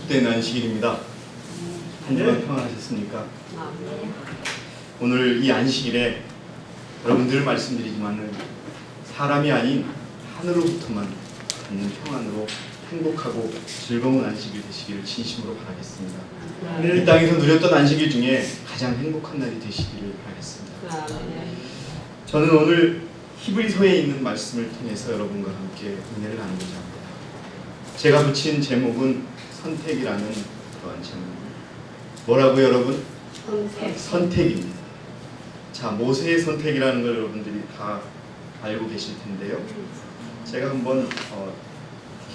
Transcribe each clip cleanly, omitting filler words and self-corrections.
복된 안식일입니다. 한 주간 평안하셨습니까? 오늘 이 안식일에 여러분 늘 말씀드리지만은 사람이 아닌 하늘로부터만 받는 평안으로 행복하고 즐거운 안식일 되시기를 진심으로 바라겠습니다. 이 땅에서 누렸던 안식일 중에 가장 행복한 날이 되시기를 바라겠습니다. 저는 오늘 히브리서에 있는 말씀을 통해서 여러분과 함께 은혜를 나누고자 합니다. 제가 붙인 제목은 선택이라는 그러한 제목입니다. 뭐라고요, 여러분? 선택입니다. 자, 모세의 선택이라는 걸 여러분들이 다 알고 계실 텐데요. 제가 한번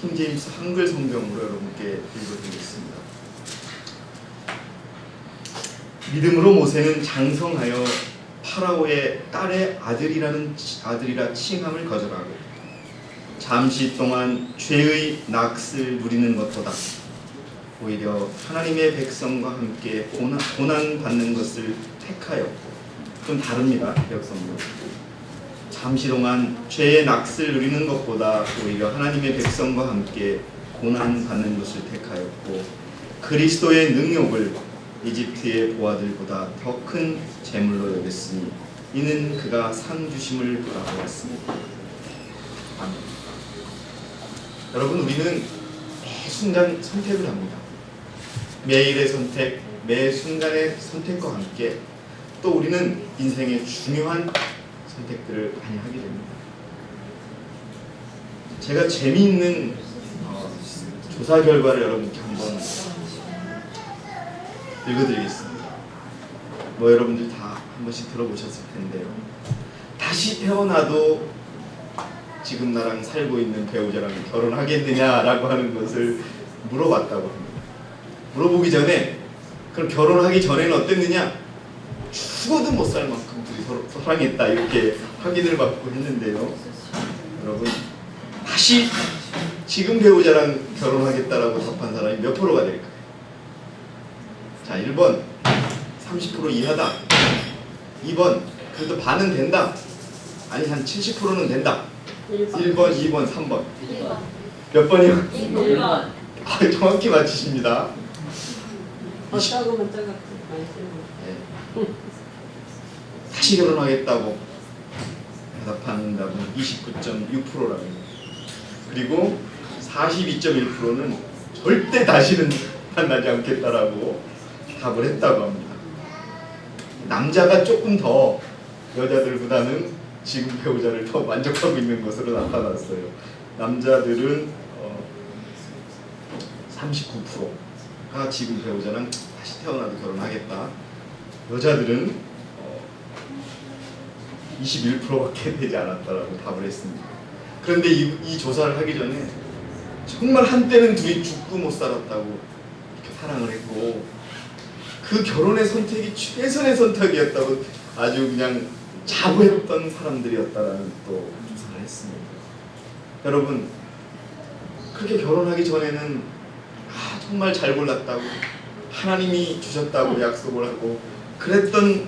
킹제임스 한글 성경으로 여러분께 읽어드리겠습니다. 믿음으로 모세는 장성하여 파라오의 딸의 아들이라 칭함을 거절하고 잠시 동안 죄의 낙을 누리는 것보다 오히려 하나님의 백성과 함께 고난 받는 것을 택하였고, 좀 다릅니다. 백성도 잠시 동안 죄의 낙을 누리는 것보다 오히려 하나님의 백성과 함께 고난 받는 것을 택하였고, 그리스도의 능욕을 이집트의 보아들보다 더 큰 재물로 여겼으니 이는 그가 상 주심을 바라보았습니다. 아멘. 여러분, 우리는 매 순간 선택을 합니다. 매일의 선택, 매 순간의 선택과 함께 또 우리는 인생의 중요한 선택들을 많이 하게 됩니다. 제가 재미있는 조사 결과를 여러분께 한번 읽어드리겠습니다. 여러분들 다 한 번씩 들어보셨을 텐데요. 다시 태어나도 지금 나랑 살고 있는 배우자랑 결혼하겠느냐라고 하는 것을 물어봤다고 합니다. 물어보기 전에, 그럼 결혼하기 전에는 어땠느냐? 죽어도 못 살 만큼 둘이 서로 사랑했다, 이렇게 확인을 받고 했는데요. 여러분, 다시 지금 배우자랑 결혼하겠다라고 답한 사람이 몇 프로가 될까요? 자, 1번 30% 이하다. 2번 그래도 반은 된다. 아니, 한 70%는 된다. 1번, 2번, 3번. 1번. 몇 번이요? 1번. 정확히 맞히십니다. 적으면 적었지. 네. 다시 결혼하겠다고 대답하는 답은 29.6%라고. 그리고 42.1%는 절대 다시는 만나지 않겠다라고 답을 했다고 합니다. 남자가 조금 더 여자들보다는 지금 배우자를 더 만족하고 있는 것으로 나타났어요. 남자들은 39%가 지금 배우자랑 다시 태어나도 결혼하겠다. 여자들은 21%밖에 되지 않았다라고 답을 했습니다. 그런데 이 조사를 하기 전에 정말 한때는 둘이 죽고 못 살았다고 이렇게 사랑을 했고, 그 결혼의 선택이 최선의 선택이었다고 아주 그냥 자부했던 사람들이었다라는 또 조사를 했습니다. 여러분, 그렇게 결혼하기 전에는 정말 잘 골랐다고, 하나님이 주셨다고 약속을 하고 그랬던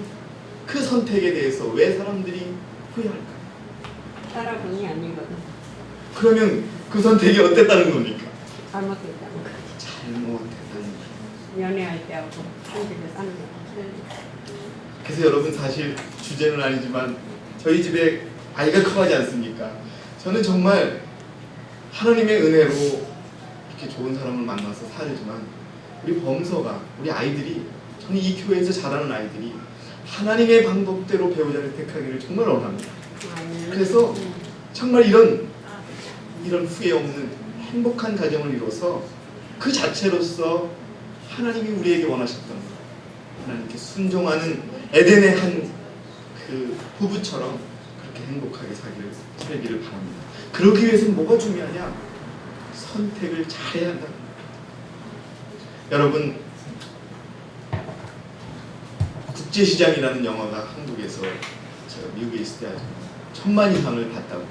그 선택에 대해서 왜 사람들이 후회할까요? 따라본이 아니거든. 그러면 그 선택이 어땠다는 겁니까? 잘못했다는 거. 잘못했다는 거예요. 연애할 때하고 한집에 사는 거. 그래서 여러분, 사실 주제는 아니지만 저희 집에 아이가 커가지 않습니까? 저는 정말 하나님의 은혜로 이렇게 좋은 사람을 만나서 살지만 우리 범서가, 우리 아이들이, 저는 이 교회에서 자라는 아이들이 하나님의 방법대로 배우자를 택하기를 정말 원합니다. 그래서 정말 이런 후회 없는 행복한 가정을 이뤄서 그 자체로서 하나님이 우리에게 원하셨던 것, 하나님께 순종하는 에덴의 한 그 부부처럼 그렇게 행복하게 살기를 바랍니다. 그러기 위해서는 뭐가 중요하냐? 선택을 잘해야 한다. 여러분, 국제시장이라는 영화가 한국에서, 제가 미국에 있을 때 아주 천만 이상을 봤다고 해요.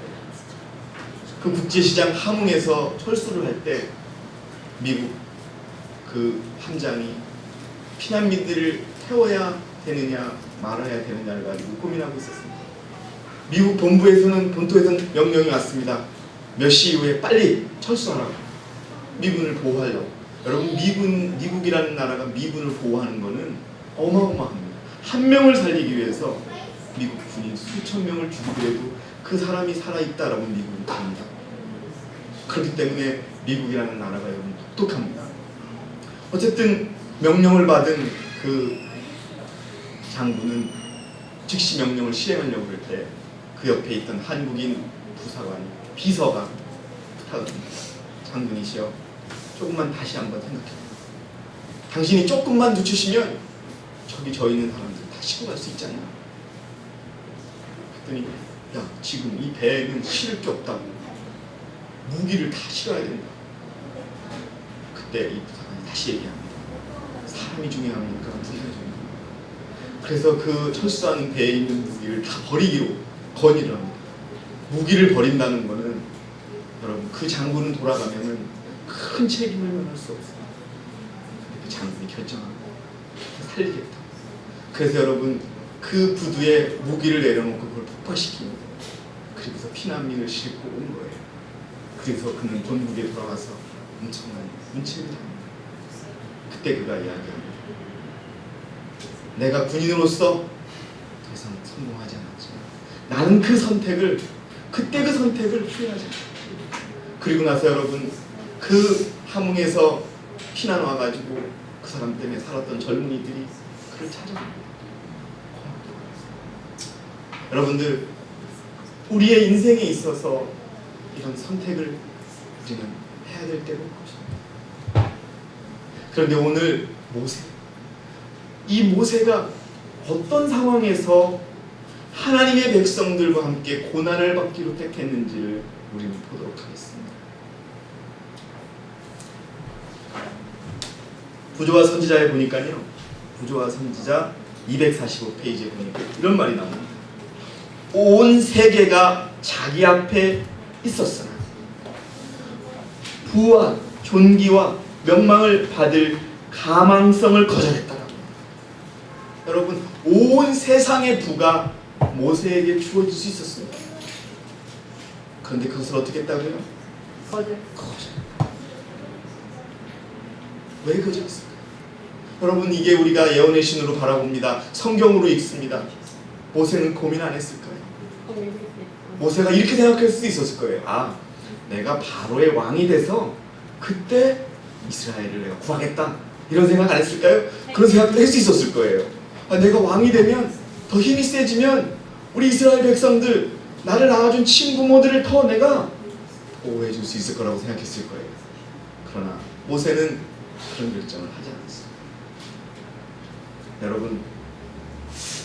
그 국제시장 함흥에서 철수를 할 때 미국 그 함장이 피난민들을 태워야 되느냐 말아야 되느냐를 가지고 고민하고 있었습니다. 미국 본토에서는 명령이 왔습니다. 몇 시 이후에 빨리 철수하라고, 미군을 보호하려고. 여러분 미국이라는 나라가 미군을 보호하는 거는 어마어마합니다. 한 명을 살리기 위해서 미국 군인 수천 명을 죽이더라도 그 사람이 살아있다라고 미국은 갑니다. 그렇기 때문에 미국이라는 나라가 여러분 독특합니다. 어쨌든 명령을 받은 그 장군은 즉시 명령을 시행하려고 할 때 그 옆에 있던 한국인 부사관 비서가 부탁을 합니다. 장군이시여, 조금만 다시 한번 생각해봐요. 당신이 조금만 늦추시면 저기 저 있는 사람들 다 싣고 갈 수 있잖아요. 그랬더니 야, 지금 이 배에는 실을 게 없다고. 무기를 다 실어야 된다. 그때 이 부사관이 다시 얘기합니다. 사람이 중요합니까? 무기가 중요합니까? 그래서 그 철수하는 배에 있는 무기를 다 버리기로 건의를 합니다. 무기를 버린다는 거는 여러분 그 장군은 돌아가면은 큰 책임을 면할 수 없어요. 그 장군이 결정합니다. 살리겠다. 그래서 여러분 그 부두에 무기를 내려놓고 그걸 폭파시킵니다. 그리고서 피난민을 싣고 온 거예요. 그래서 그는 본국에 돌아가서 엄청난 문책을 당합니다. 그때 그가 이야기합니다. 내가 군인으로서 더 이상 성공하지 않았지만 나는 그 선택을 그때 그 선택을 후회하지 않았다. 그리고 나서 여러분 그 함흥에서 피난 와가지고 그 사람 때문에 살았던 젊은이들이 그를 찾아갑니다. 여러분들 우리의 인생에 있어서 이런 선택을 우리는 해야 될 때가 올 것입니다. 그런데 오늘 이 모세가 어떤 상황에서 하나님의 백성들과 함께 고난을 받기로 택했는지를 우리는 보도록 하겠습니다. 부조와 선지자에 보니까요, 부조와 선지자 245페이지에 보니까 이런 말이 나옵니다. 온 세계가 자기 앞에 있었으나 부와 존귀와 명망을 받을 가망성을 거절했다라고. 여러분 온 세상의 부가 모세에게 주어질 수 있었습니다. 그런데 그것을 어떻게 했다고요? 거절. 왜 거절했을까요? 여러분 이게 우리가 예언의 신으로 바라봅니다. 성경으로 읽습니다. 모세는 고민 안 했을까요? 모세가 이렇게 생각할 수도 있었을 거예요. 아, 내가 바로의 왕이 돼서 그때 이스라엘을 내가 구하겠다, 이런 생각 안 했을까요? 그런 생각도 할 수 있었을 거예요. 아, 내가 왕이 되면 더 힘이 세지면 우리 이스라엘 백성들, 나를 낳아준 친부모들을 더 내가 보호해 줄 수 있을 거라고 생각했을 거예요. 그러나 모세는 그런 결정을 하지 않았어요. 여러분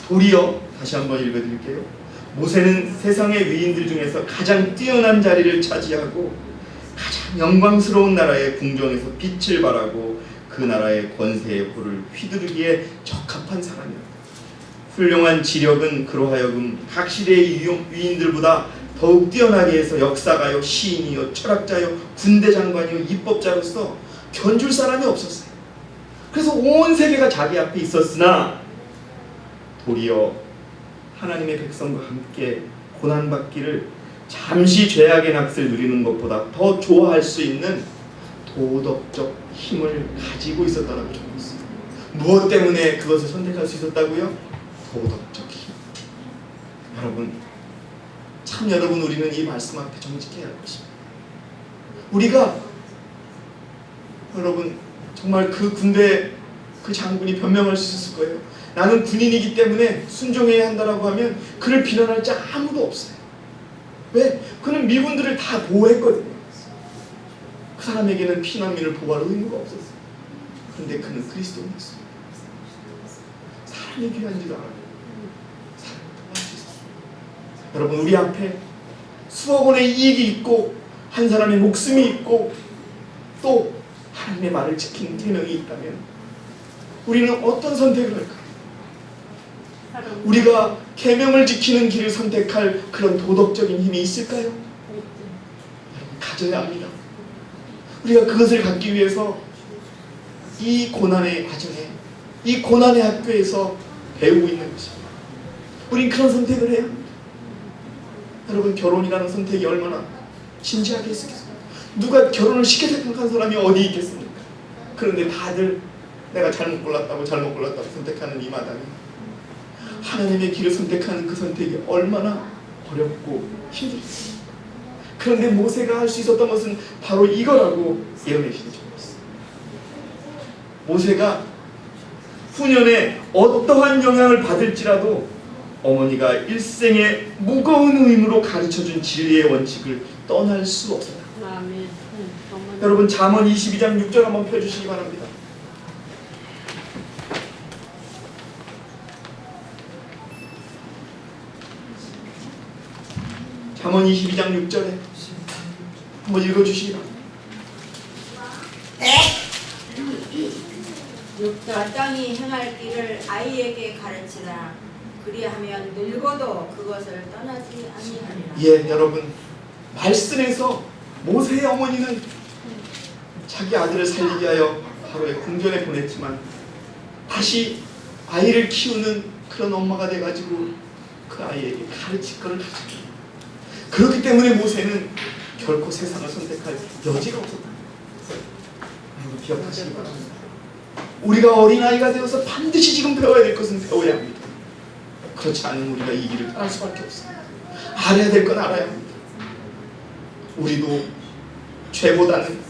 도리어 다시 한번 읽어드릴게요. 모세는 세상의 위인들 중에서 가장 뛰어난 자리를 차지하고 가장 영광스러운 나라의 궁정에서 빛을 발하고 그 나라의 권세의 호를 휘두르기에 적합한 사람이었다. 훌륭한 지력은 그로 하여금 각 시대의 위인들보다 더욱 뛰어나게 해서 역사가요, 시인이요, 철학자요, 군대 장관이요, 입법자로서 견줄 사람이 없었어요. 그래서 온 세계가 자기 앞에 있었으나 도리어 하나님의 백성과 함께 고난받기를 잠시 죄악의 낚시를 누리는 것보다 더 좋아할 수 있는 도덕적 힘을 가지고 있었다고 적었어요. 무엇 때문에 그것을 선택할 수 있었다고요? 도덕적 힘. 여러분 우리는 이 말씀 앞에 정직해야 할 것입니다. 우리가 여러분 정말 그 군대 그 장군이 변명할 수 있을 거예요. 나는 군인이기 때문에 순종해야 한다라고 하면 그를 비난할 자 아무도 없어요. 왜? 그는 미군들을 다 보호했거든요. 그 사람에게는 피난민을 보호할 의무가 없었어요. 그런데 그는 그리스도인이었어요. 사람이 귀한지도 알아요. 사람을 도와줄 수 있었어요. 여러분 우리 앞에 수억 원의 이익이 있고 한 사람의 목숨이 있고 또 하나님의 말을 지키는 계명이 있다면 우리는 어떤 선택을 할까요? 우리가 계명을 지키는 길을 선택할 그런 도덕적인 힘이 있을까요? 여러분 가져야 합니다. 우리가 그것을 갖기 위해서 이 고난의 과정에 이 고난의 학교에서 배우고 있는 것입니다. 우린 그런 선택을 해야 합니다. 여러분 결혼이라는 선택이 얼마나 진지하게 있겠습니까? 누가 결혼을 쉽게 생각한 사람이 어디 있겠습니까? 그런데 다들 내가 잘못 골랐다고 선택하는 이 마당에 하나님의 길을 선택하는 그 선택이 얼마나 어렵고 힘들었어요. 그런데 모세가 할 수 있었던 것은 바로 이거라고 예언의 신이 적었어요. 모세가 후년에 어떠한 영향을 받을지라도 어머니가 일생의 무거운 의무로 가르쳐준 진리의 원칙을 떠날 수 없었다. 아멘. 여러분 잠언 22장 6절 한번 펴주시기 바랍니다. 잠언 22장 6절에 한번 읽어주시기 바랍니다. 마땅히 행할 길을 아이에게 가르치라. 그리하면 늙어도 그것을 떠나지 아니하리라. 예, 여러분 말씀에서 모세의 어머니는 자기 아들을 살리기 위하여 바로의 궁전에 보냈지만 다시 아이를 키우는 그런 엄마가 돼가지고 그 아이에게 가르칠 것을 가르쳤다. 그렇기 때문에 모세는 결코 세상을 선택할 여지가 없었다. 여러분 기억하시기 바랍니다. 우리가 어린아이가 되어서 반드시 지금 배워야 될 것은 배워야 합니다. 그렇지 않으면 우리가 이 길을 떠날 수밖에 없습니다. 알아야 될 건 알아야 합니다. 우리도 죄보다는,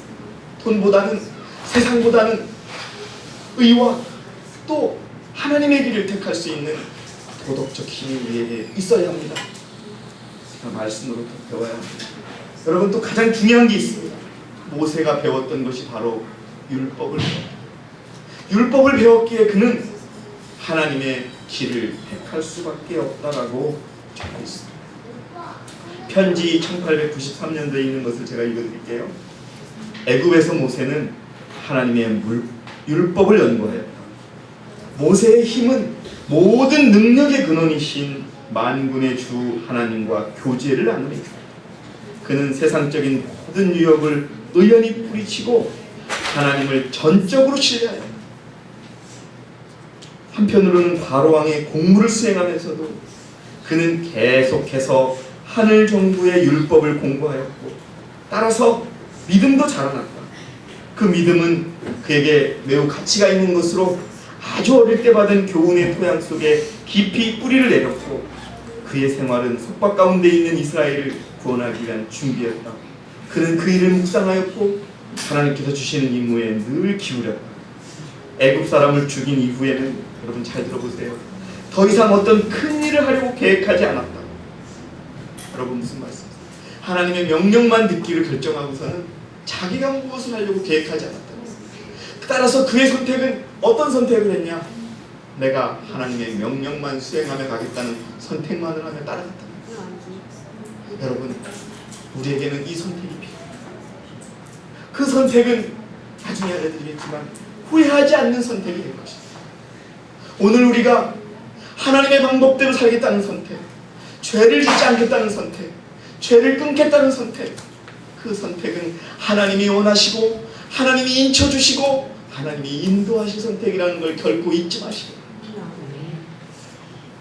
돈보다는, 세상보다는 의와 또 하나님의 길을 택할 수 있는 도덕적 힘이 우리에게 있어야 합니다. 말씀으로 더 배워야 합니다. 여러분 또 가장 중요한 게 있습니다. 모세가 배웠던 것이 바로 율법을 배웠다. 율법을 배웠기에 그는 하나님의 길을 택할 수밖에 없다라고 적혀 있습니다. 편지 1893년도에 있는 것을 제가 읽어드릴게요. 애굽에서 모세는 하나님의 율법을 연구하였다. 모세의 힘은 모든 능력의 근원이신 만군의 주 하나님과 교제를 나누니 그는 세상적인 모든 유혹을 의연히 뿌리치고 하나님을 전적으로 신뢰하였다. 한편으로는 바로왕의 공무를 수행하면서도 그는 계속해서 하늘 정부의 율법을 공부하였고 따라서 믿음도 자라났다. 그 믿음은 그에게 매우 가치가 있는 것으로 아주 어릴 때 받은 교훈의 토양 속에 깊이 뿌리를 내렸고 그의 생활은 속박 가운데 있는 이스라엘을 구원하기 위한 준비였다. 그는 그 일을 묵상하였고 하나님께서 주시는 임무에 늘 기울였다. 애굽 사람을 죽인 이후에는 여러분 잘 들어보세요. 더 이상 어떤 큰 일을 하려고 계획하지 않았다. 여러분 무슨 말씀이세요? 하나님의 명령만 듣기를 결정하고서는 자기가 무엇을 하려고 계획하지 않았다. 따라서 그의 선택은 어떤 선택을 했냐? 내가 하나님의 명령만 수행하며 가겠다는 선택만을 하며 따라갔다. 여러분 우리에게는 이 선택이 필요합니다. 그 선택은 나중에 알려드리겠지만 후회하지 않는 선택이 될 것입니다. 오늘 우리가 하나님의 방법대로 살겠다는 선택, 죄를 짓지 않겠다는 선택, 죄를 끊겠다는 선택, 그 선택은 하나님이 원하시고 하나님이 인쳐주시고 하나님이 인도하신 선택이라는 걸 결코 잊지 마시고.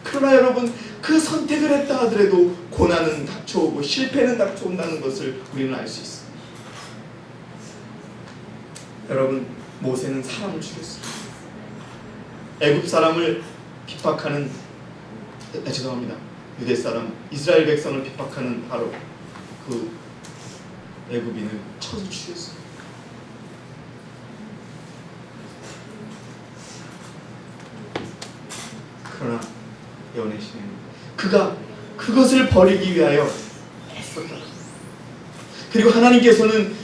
그러나 여러분 그 선택을 했다 하더라도 고난은 닥쳐오고 실패는 닥쳐온다는 것을 우리는 알 수 있습니다. 여러분 모세는 사람을 죽였습니다. 애굽 사람을 핍박하는 죄송합니다. 유대 사람 이스라엘 백성을 핍박하는 바로 그 애굽인을 쳐서 죽였습니다. 그러나 예언의 신은 그가 그것을 버리기 위하여 애썼다. 그리고 하나님께서는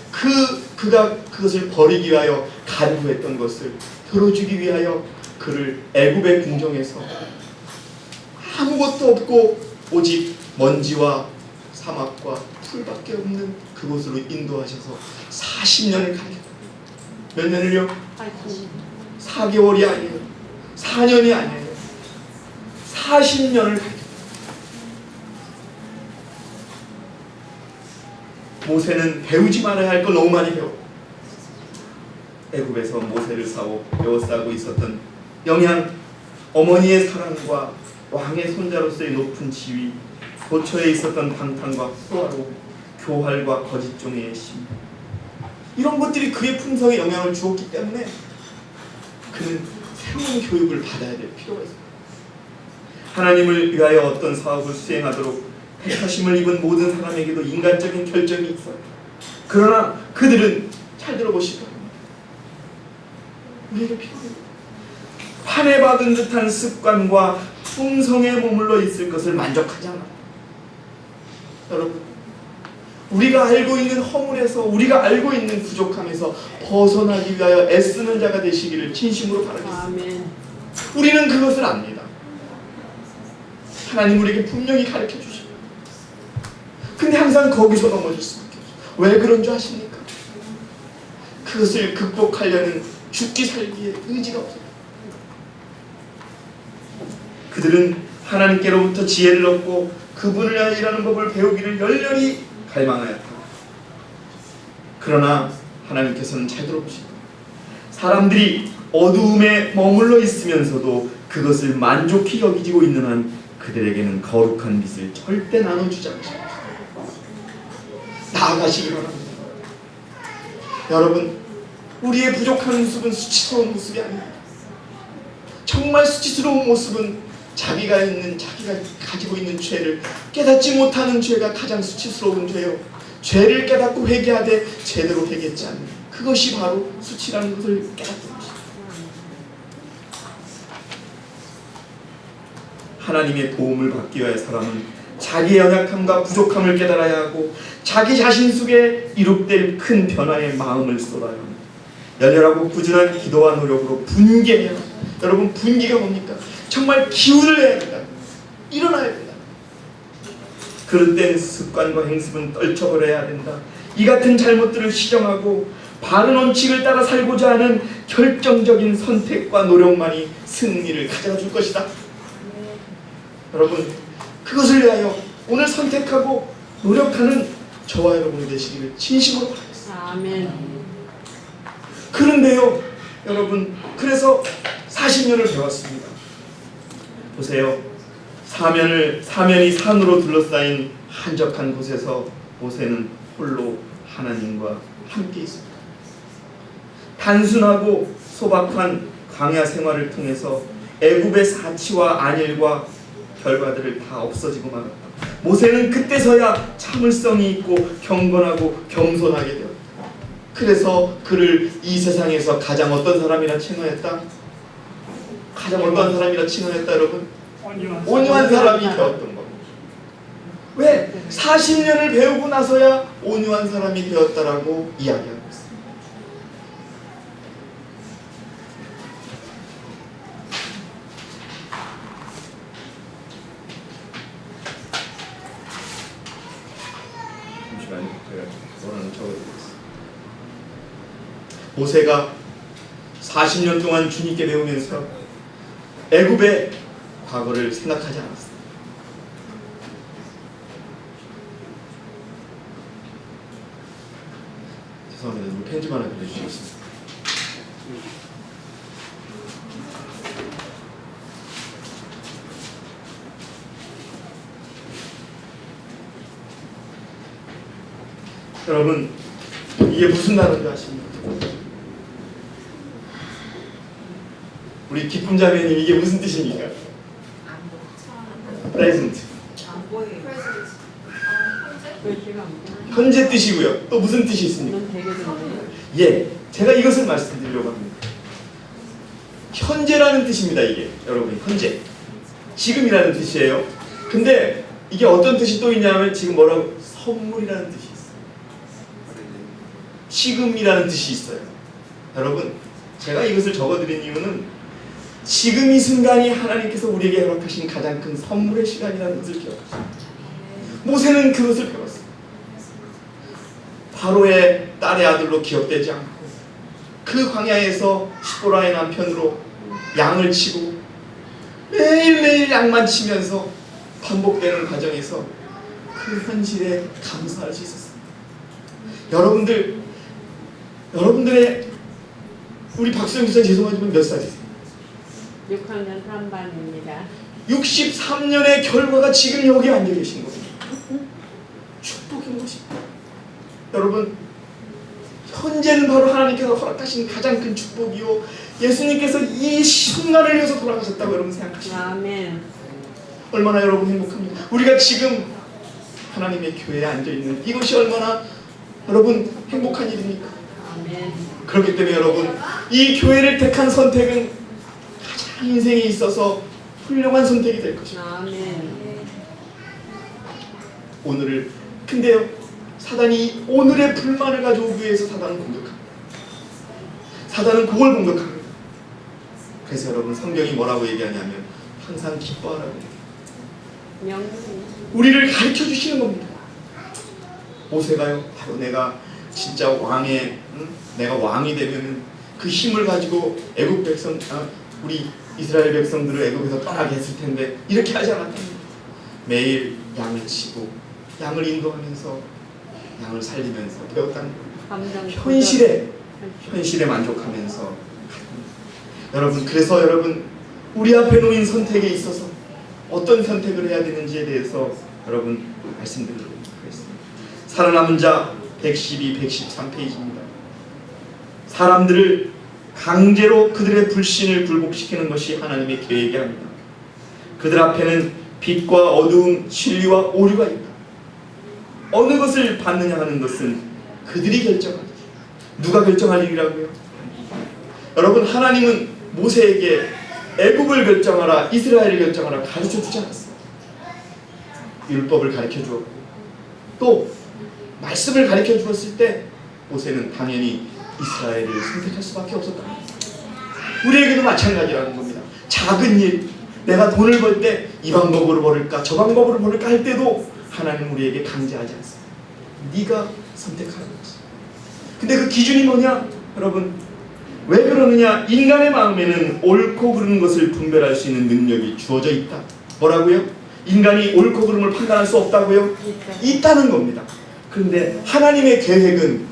그가 그것을 버리기 위하여 간구했던 것을 들어주기 위하여 그를 애굽의 궁정에서 아무것도 없고 오직 먼지와 사막과 풀밖에 없는 그곳으로 인도하셔서 40년을 가게. 몇 년을요? 4개월이 아니에요. 4년이 아니에요. 40년을 가게. 모세는 배우지 말아야 할 걸 너무 많이 배웠고 애굽에서 모세를 에워싸고 있었던 영양, 어머니의 사랑과 왕의 손자로서의 높은 지위, 도처에 있었던 방탕과 포화로, 교활과 거짓 종의 심, 이런 것들이 그의 품성에 영향을 주었기 때문에 그는 새로운 교육을 받아야 될 필요가 있습니다. 하나님을 위하여 어떤 사업을 수행하도록 택하심을 입은 모든 사람에게도 인간적인 결정이 있어요. 그러나 그들은 잘 들어보시고 우리에게 필요해요. 판에박은 듯한 습관과 품성에 머물러 있을 것을 만족하지 않아요. 여러분, 우리가 알고 있는 허물에서, 우리가 알고 있는 부족함에서 벗어나기 위하여 애쓰는 자가 되시기를 진심으로 바라겠습니다. 아멘. 우리는 그것을 압니다. 하나님 우리에게 분명히 가르쳐 주십니다. 근데 항상 거기서 넘어질 수밖에 없어요. 왜 그런 줄 아십니까? 그것을 극복하려는 죽기 살기의 의지가 없어요. 그들은 하나님께로부터 지혜를 얻고 그분을 위하여 일하는 법을 배우기를 열렬히 갈망하였다. 그러나 하나님께서는 잘 들어보시고 사람들이 어두움에 머물러 있으면서도 그것을 만족히 여기지고 있는 한 그들에게는 거룩한 빛을 절대 나눠주지 않으십니다. 나아가시기 바랍니다. 여러분, 우리의 부족한 모습은 수치스러운 모습이 아닙니다. 정말 수치스러운 모습은 자기가 가지고 있는 죄를 깨닫지 못하는 죄가 가장 수치스러운 죄요. 죄를 깨닫고 회개하되 제대로 회개했지 않는 그것이 바로 수치라는 것을 깨닫는 것입니다. 하나님의 도움을 받기 위해 사람은 자기의 연약함과 부족함을 깨달아야 하고 자기 자신 속에 이룩될 큰 변화의 마음을 쏟아야 합니다. 열렬하고 꾸준한 기도와 노력으로 분개해야 합니다. 여러분, 분기가 뭡니까? 정말 기운을 내야 된다. 일어나야 된다. 그럴 땐 습관과 행습은 떨쳐버려야 된다. 이 같은 잘못들을 시정하고 바른 원칙을 따라 살고자 하는 결정적인 선택과 노력만이 승리를 가져다 줄 것이다. 여러분, 그것을 위하여 오늘 선택하고 노력하는 저와 여러분이 되시기를 진심으로 바라겠습니다. 아멘. 그런데요, 여러분, 그래서 40년을 배웠습니다. 보세요. 사면이 산으로 둘러싸인 한적한 곳에서 모세는 홀로 하나님과 함께 있습니다. 단순하고 소박한 광야 생활을 통해서 애굽의 사치와 안일과 결과들을 다 없어지고 말았다. 모세는 그때서야 참을성이 있고 경건하고 겸손하게 되었다. 그래서 그를 이 세상에서 가장 어떤 사람이라 칭하였다? 가장 어떤 사람이라 칭하였다, 여러분? 온유한 사람이 되었던 겁니다. 왜? 40년을 배우고 나서야 온유한 사람이 되었다라고 이야기하고 있습니다. 잠시만요. 제가 원하는 적어드리겠습니다. 모세가 40년 동안 주님께 배우면서 애굽의 과거를 생각하지 않았습니다. 죄송합니다. 편지만 하나 해주시겠습니다. 여러분, 이게 무슨 단어인지 아십니까? 우리 기쁨 자매님, 이게 무슨 뜻입니까? present. 안 보여요. 글씨가 안 보여. 현재 뜻이고요. 또 무슨 뜻이 있습니까? 이건 되게 좋네요. 예, 제가 이것을 말씀드리려고 합니다. 현재라는 뜻입니다. 이게 여러분, 현재, 지금이라는 뜻이에요. 근데 이게 어떤 뜻이 또 있냐면 지금 뭐라고? 선물이라는 뜻이 있어요. 지금이라는 뜻이 있어요. 여러분, 제가 이것을 적어드린 이유는 지금 이 순간이 하나님께서 우리에게 허락하신 가장 큰 선물의 시간이라는 것을 기억하십니다. 모세는 그것을 배웠습니다. 바로의 딸의 아들로 기억되지 않고 그 광야에서 시보라의 남편으로 양을 치고 매일매일 양만 치면서 반복되는 과정에서 그 현실에 감사할 수 있었습니다. 여러분들의 우리 박수영 기자 죄송하지만 몇 살이세요? 6학년 3반입니다. 63년의 결과가 지금 여기 앉아 계신 겁니다. 축복인 것입니다. 여러분, 헌재는 바로 하나님께서 허락하신 가장 큰 축복이요, 예수님께서 이 순간을 위해서 돌아가셨다고 여러분 생각하십니까? 아멘. 얼마나 여러분 행복합니까? 우리가 지금 하나님의 교회에 앉아있는 이것이 얼마나 여러분 행복한 일입니까? 아멘. 그렇기 때문에 여러분, 이 교회를 택한 선택은 가장 인생에 있어서 훌륭한 선택이 될 것입니다. 아멘. 오늘을, 근데요, 사단이 오늘의 불만을 가져오기 위해서 사단은 공격합니다. 사단은 그걸 공격합니다. 그래서 여러분, 성경이 뭐라고 얘기하냐면 항상 기뻐하라고 얘기해요. 명. 우리를 가르쳐 주시는 겁니다. 모세가요, 바로 내가 진짜 내가 왕이 되면 그 힘을 가지고 애굽 백성, 우리 이스라엘 백성들을 애굽에서 떠나게 했을 텐데 이렇게 하지 않았답니다. 매일 양을 치고 양을 인도하면서 양을 살리면서 배웠다는 거예요. 현실에 만족하면서. 여러분, 그래서 여러분, 우리 앞에 놓인 선택에 있어서 어떤 선택을 해야 되는지에 대해서 여러분 말씀드리도록 하겠습니다. 살아남은 자 112, 113페이지입니다. 사람들을 강제로 그들의 불신을 굴복시키는 것이 하나님의 계획이 아니다. 그들 앞에는 빛과 어두움, 진리와 오류가 있다. 어느 것을 받느냐 하는 것은 그들이 결정하는 것. 누가 결정할 일이라고요? 여러분, 하나님은 모세에게 애굽을 결정하라, 이스라엘을 결정하라 가르쳐 주지 않았어요. 율법을 가르쳐 주었고 또 말씀을 가르쳐 주었을 때 모세는 당연히 이스라엘을 선택할 수밖에 없었다. 우리에게도 마찬가지라는 겁니다. 작은 일, 내가 돈을 벌 때 이 방법으로 벌을까 저 방법으로 벌을까 할 때도 하나님 우리에게 강제하지 않습니다. 네가 선택하는 거지. 근데 그 기준이 뭐냐? 여러분, 왜 그러느냐? 인간의 마음에는 옳고 그른 것을 분별할 수 있는 능력이 주어져 있다. 뭐라고요? 인간이 옳고 그름을 판단할 수 없다고요? 있다는 겁니다. 그런데 하나님의 계획은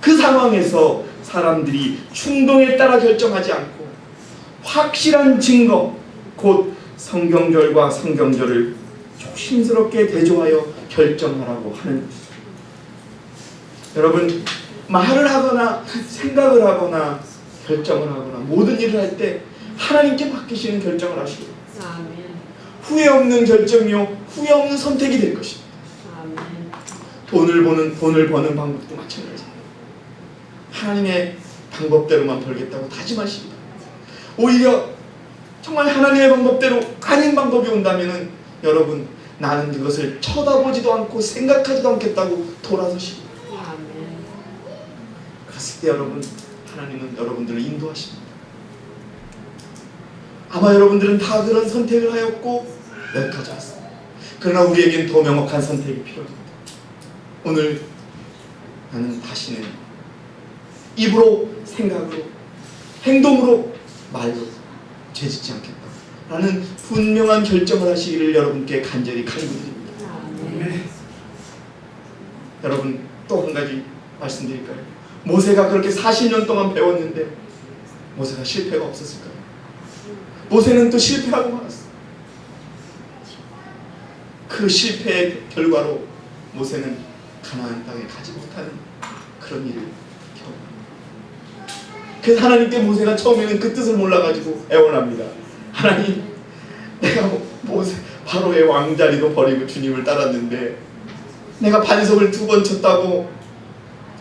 그 상황에서 사람들이 충동에 따라 결정하지 않고 확실한 증거, 곧 성경절과 성경절을 조심스럽게 대조하여 결정하라고 하는 것이죠. 여러분, 말을 하거나 생각을 하거나 결정을 하거나 모든 일을 할 때 하나님께 맡기시는 결정을 하시고 아멘. 후회 없는 결정이요, 후회 없는 선택이 될 것입니다. 아멘. 돈을 버는 방법도 마찬가지입니다. 하나님의 방법대로만 벌겠다고 다짐하십니다. 오히려 정말 하나님의 방법대로 아닌 방법이 온다면은 여러분, 나는 그것을 쳐다보지도 않고 생각하지도 않겠다고 돌아서십니다. 아멘. 그랬을 때 여러분, 하나님은 여러분들을 인도하십니다. 아마 여러분들은 다 그런 선택을 하였고 여기까지 왔습니다. 그러나 우리에겐 더 명확한 선택이 필요합니다. 오늘 나는 다시는 입으로, 생각으로, 행동으로, 말로 죄짓지 않겠다 라는 분명한 결정을 하시기를 여러분께 간절히 간구드립니다. 아멘. 여러분, 또 한 가지 말씀드릴까요? 모세가 그렇게 40년 동안 배웠는데 모세가 실패가 없었을까요? 모세는 또 실패하고 말았어요. 그 실패의 결과로 모세는 가나안 땅에 가지 못하는 그런 일을 경험합니다. 그래서 하나님께 모세가 처음에는 그 뜻을 몰라가지고 애원합니다. 하나님, 내가 모세 바로의 왕자리도 버리고 주님을 따랐는데 내가 반석을 2번 쳤다고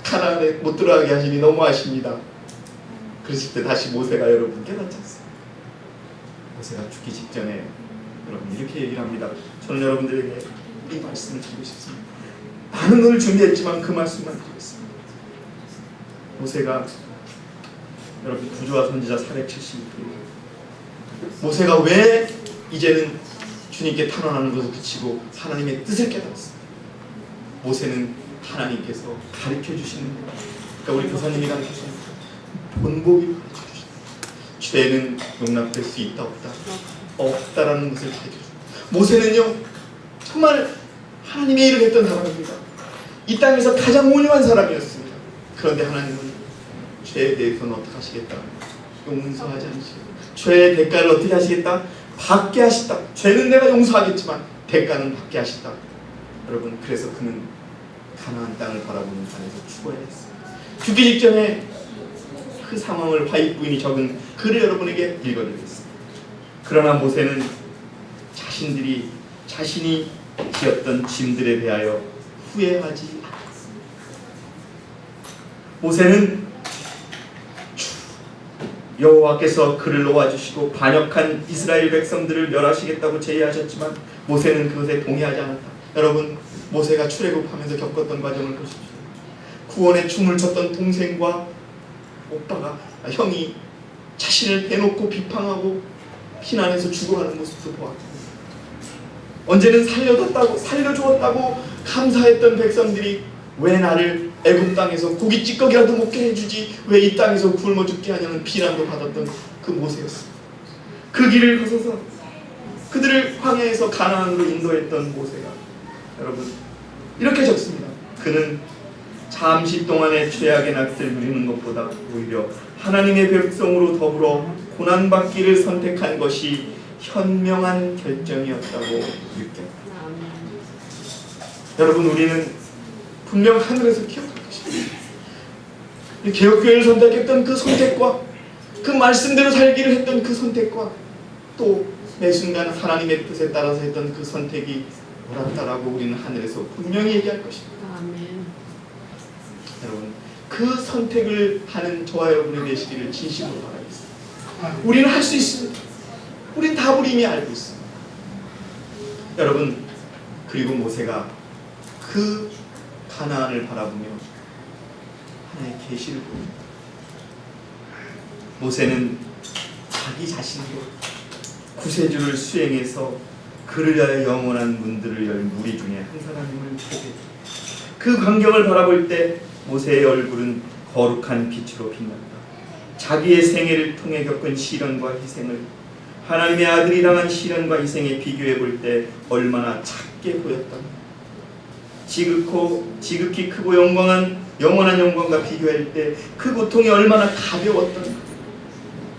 가나안에 못 들어가게 하시니 너무 아쉽니다. 그랬을 때 다시 모세가 여러분 깨닫지 않습니다. 모세가 죽기 직전에 여러분 이렇게 얘기를 합니다. 저는 여러분들에게 이 말씀을 드리고 싶습니다. 많은 걸 준비했지만 그 말씀만 드리겠습니다. 모세가 여러분 구주와 선지자 470일, 모세가 왜 이제는 주님께 탄원하는 것을 그치고 하나님의 뜻을 깨달았습니다. 모세는 하나님께서 가르쳐 주시는 것, 그러니까 우리 교사님이 가르쳐 주시는 본보기로 가르쳐 주십니다. 죄는 용납될 수 있다 없다, 없다라는 것을 가르쳐 주십니다. 모세는요 정말 하나님의 일을 했던 사람입니다. 이 땅에서 가장 온유한 사람이었습니다. 그런데 하나님은 죄에 대해서는 어떻게 하시겠다? 용서하지 않으시고 죄의 대가를 어떻게 하시겠다? 받게 하시다. 죄는 내가 용서하겠지만 대가는 받게 하시다. 여러분, 그래서 그는 가나안 땅을 바라보는 산에서 죽어야 했습니다. 죽기 직전에 그 상황을 화입 부인이 적은 글을 여러분에게 읽어드리겠습니다. 그러나 모세는 자신이 지었던 짐들에 대하여 후회하지 않았습니다. 모세는 여호와께서 그를 놓아주시고 반역한 이스라엘 백성들을 멸하시겠다고 제의하셨지만 모세는 그것에 동의하지 않았다. 여러분, 모세가 출애굽하면서 겪었던 과정을 보십시오. 구원의 춤을 췄던 동생과 형이 자신을 대놓고 비방하고 피난해서 죽어가는 모습도 보았고, 언제는 살려주었다고 감사했던 백성들이 왜 나를 애굽 땅에서 고기 찌꺼기라도 먹게 해주지 왜 이 땅에서 굶어 죽게 하냐는 비난도 받았던 그 모세였습니다. 그 길을 거쳐서 그들을 광야에서 가나안으로 인도했던 모세가 여러분 이렇게 적습니다. 그는 잠시 동안의 죄악의 낯을 누리는 것보다 오히려 하나님의 백성으로 더불어 고난받기를 선택한 것이 현명한 결정이었다고 느꼈다. 여러분, 우리는 분명 하늘에서 기억할 것입니다. 개혁교회를 선택했던 그 선택과 그 말씀대로 살기를 했던 그 선택과 또 매 순간 하나님의 뜻에 따라서 했던 그 선택이 옳았다라고 우리는 하늘에서 분명히 얘기할 것입니다. 아멘. 여러분, 그 선택을 하는 저와 여러분이 되시기를 진심으로 바라겠습니다. 우리는 할 수 있습니다. 우린 답을 이미 알고 있습니다. 여러분, 그리고 모세가 그 가나안을 바라보며 하나의 계시를 봅니다. 모세는 자기 자신도 구세주를 수행해서 그를 위하여 영원한 문들을 열 무리 중에 한 사람임을 보게, 그 광경을 바라볼 때 모세의 얼굴은 거룩한 빛으로 빛난다. 자기의 생애를 통해 겪은 시련과 희생을 하나님의 아들이 당한 시련과 희생에 비교해 볼 때 얼마나 작게 보였던가. 지극히 크고 영원한 영광과 비교할 때 그 고통이 얼마나 가벼웠던가.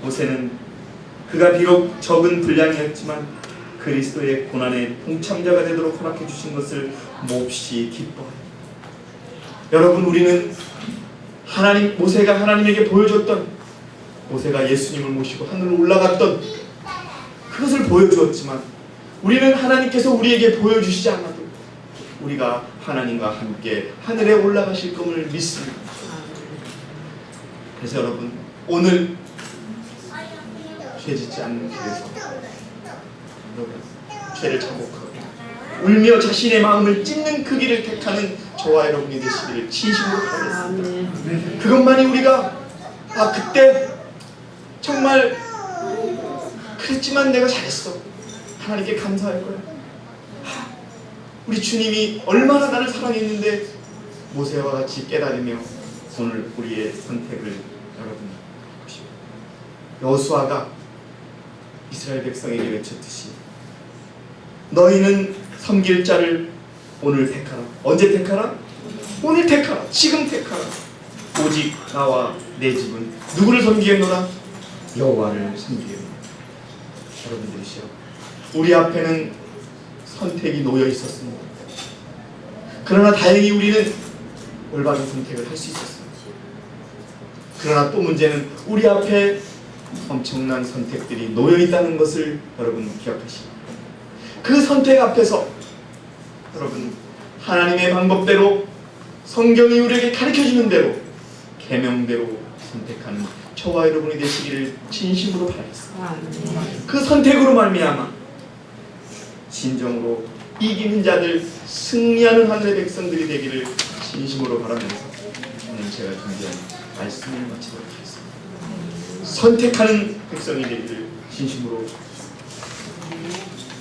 모세는 그가 비록 적은 분량이었지만 그리스도의 고난의 동참자가 되도록 허락해 주신 것을 몹시 기뻐합니다. 여러분, 우리는 모세가 하나님에게 보여줬던, 모세가 예수님을 모시고 하늘로 올라갔던 그것을 보여주었지만 우리는 하나님께서 우리에게 보여주시지 않아도 우리가 하나님과 함께 하늘에 올라가실 것을 믿습니다. 그래서 여러분, 오늘 죄짓지 않는 길에서 여러분 죄를 자복하고 울며 자신의 마음을 찢는 그 길을 택하는 저와 여러분이 되시기를 진심으로 바라겠습니다. 그것만이 우리가 그때 정말 그랬지만 내가 잘했어, 하나님께 감사할 거야. 우리 주님이 얼마나 나를 사랑했는데 모세와 같이 깨달으며 오늘 우리의 선택을 여러분 보십시오. 여호수아가 이스라엘 백성에게 외쳤듯이 너희는 섬길 자를 오늘 택하라. 언제 택하라? 오늘 택하라. 지금 택하라. 오직 나와 내 집은 누구를 섬기겠노라? 여호와를 섬기겠노라. 여러분들이시여, 우리 앞에는 선택이 놓여 있었습니다. 그러나 다행히 우리는 올바른 선택을 할 수 있었습니다. 그러나 또 문제는 우리 앞에 엄청난 선택들이 놓여 있다는 것을 여러분 기억하시기 바랍니다. 그 선택 앞에서 여러분 하나님의 방법대로 성경이 우리에게 가르쳐주는 대로 계명대로 선택하는 저와 여러분이 되시기를 진심으로 바라겠습니다. 그 선택으로 말미암아 진정으로 이기는 자들, 승리하는 하늘의 백성들이 되기를 진심으로 바라면서 오늘 제가 준비한 말씀을 마치도록 하겠습니다. 선택하는 백성이 되기를 진심으로